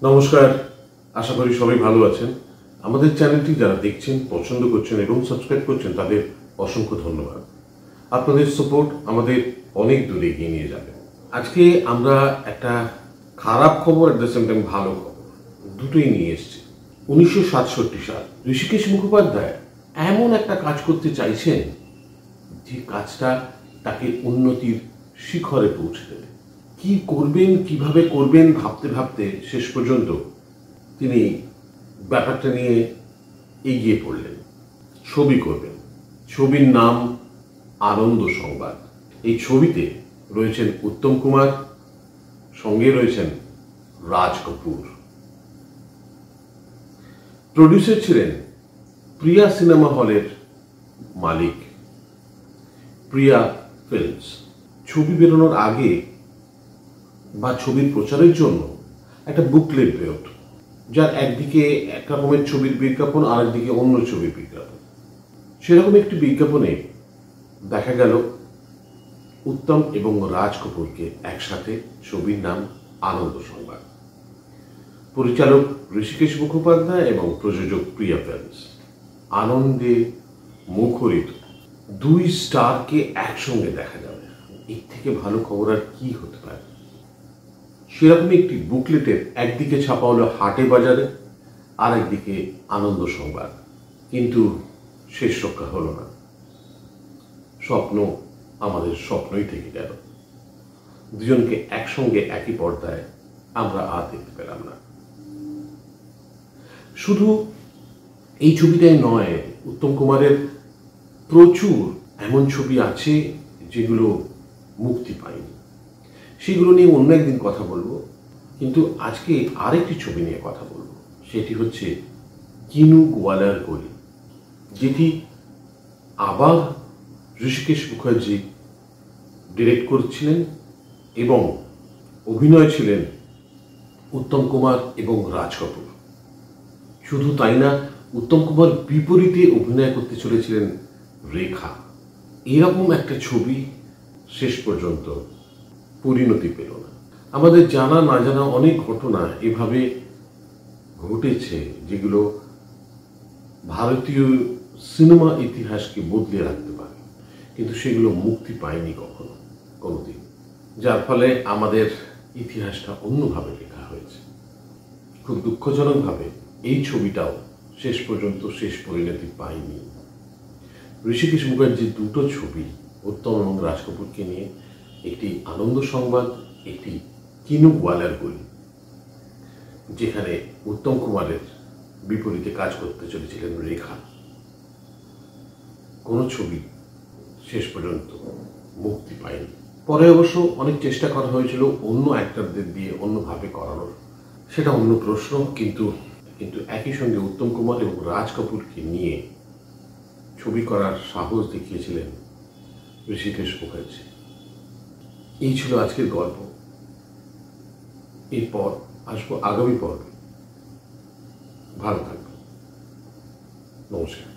নমস্কার, আশা করি সবাই ভালো আছেন। আমাদের চ্যানেলটি যারা দেখছেন, পছন্দ করছেন এবং সাবস্ক্রাইব করছেন তাদের অসংখ্য ধন্যবাদ। আপনাদের সাপোর্ট আমাদের অনেক দূরে এগিয়ে নিয়ে যাবে। আজকে আমরা একটা খারাপ খবর এট দ্য সেম টাইম ভালো খবর দুটোই নিয়ে এসেছি। 1967 সাল ঋষিকেশ মুখোপাধ্যায় এমন একটা কাজ করতে চাইছেন যে কাজটা তাকে উন্নতির শিখরে পৌঁছে দেবে। কি করবেন, কিভাবে করবেন ভাবতে ভাবতে শেষ পর্যন্ত তিনি ব্যাপারটা নিয়ে এগিয়ে পড়লেন। ছবি করবেন। ছবির নাম আনন্দ সংবাদ। এই ছবিতে রয়েছেন উত্তম কুমার, সঙ্গে রয়েছেন রাজ কপুর। প্রডিউসার ছিলেন প্রিয়া সিনেমা হলের মালিক প্রিয়া ফিল্মস। ছবি বেরোনোর আগে বা ছবির প্রচারের জন্য একটা বুকলেট বেরোত, যার একদিকে এক রকমের ছবির বিজ্ঞাপন আর একদিকে অন্য ছবির বিজ্ঞাপন। সেরকম একটি বিজ্ঞাপনে দেখা গেল উত্তম এবং রাজ কপুরকে একসাথে, ছবির নাম আনন্দ সংবাদ। পরিচালক ঋষিকেশ মুখোপাধ্যায় এবং প্রযোজক প্রিয়া ফিল্মস। আনন্দে মুখরিত দুই স্টারকে একসঙ্গে দেখা যাবে, এর থেকে ভালো খবর আর কি হতে পারে। সেরকম একটি বুকলেটের একদিকে ছাপা হলো হাটে বাজারে, আর একদিকে আনন্দ সংবাদ। কিন্তু শেষ রক্ষা হলো না। স্বপ্ন আমাদের স্বপ্নই থেকে গেল। দুজনকে একসঙ্গে একই পর্দায় আমরা আর দেখতে পেলাম না। শুধু এই ছবিটাই নয়, উত্তম কুমারের প্রচুর এমন ছবি আছে যেগুলো মুক্তি পায়নি। সেগুলো নিয়ে অন্য একদিন কথা বলবো, কিন্তু আজকে আরেকটি ছবি নিয়ে কথা বলবো। সেটি হচ্ছে কিনু গোয়ালার গলি, যেটি আবার ঋষিকেশ মুখার্জি ডিরেক্ট করছিলেন এবং অভিনয় ছিলেন উত্তম কুমার এবং রাজ কপুর। শুধু তাই না, উত্তম কুমার বিপরীতে অভিনয় করতে চলেছিলেন রেখা। এরকম একটা ছবি শেষ পর্যন্ত পরিণতি পেল না। আমাদের জানা না জানা অনেক ঘটনা এভাবে ঘটেছে যেগুলো ভারতীয় সিনেমা ইতিহাসকে বদলে রাখতে পারে, কিন্তু সেগুলো মুক্তি পায়নি কখনো কোনোদিন, যার ফলে আমাদের ইতিহাসটা অন্যভাবে লেখা হয়েছে। খুব দুঃখজনকভাবে এই ছবিটাও শেষ পর্যন্ত শেষ পরিণতি পায়নি। ঋষিকেশ মুখার্জির দুটো ছবি, উত্তম এবং রাজ কপুরকে নিয়ে, একটি আনন্দ সংবাদ, একটি কিনু গোয়ালার গলি, যেখানে উত্তম কুমারের বিপরীতে কাজ করতে চলেছিলেন রেখা, কোনো ছবি শেষ পর্যন্ত মুক্তি পায়নি। পরে অবশ্য অনেক চেষ্টা করা হয়েছিল অন্য অ্যাক্টরদের দিয়ে অন্যভাবে করানোর, সেটা অন্য প্রশ্ন। কিন্তু একই সঙ্গে উত্তম কুমার এবং রাজ কপুরকে নিয়ে ছবি করার সাহস দেখিয়েছিলেন ঋষিকেশ মুখার্জি। এই ছিল আজকের গল্প। এরপর আসবো আগামী পর্বে। ভালো থাকবেন। নমস্কার।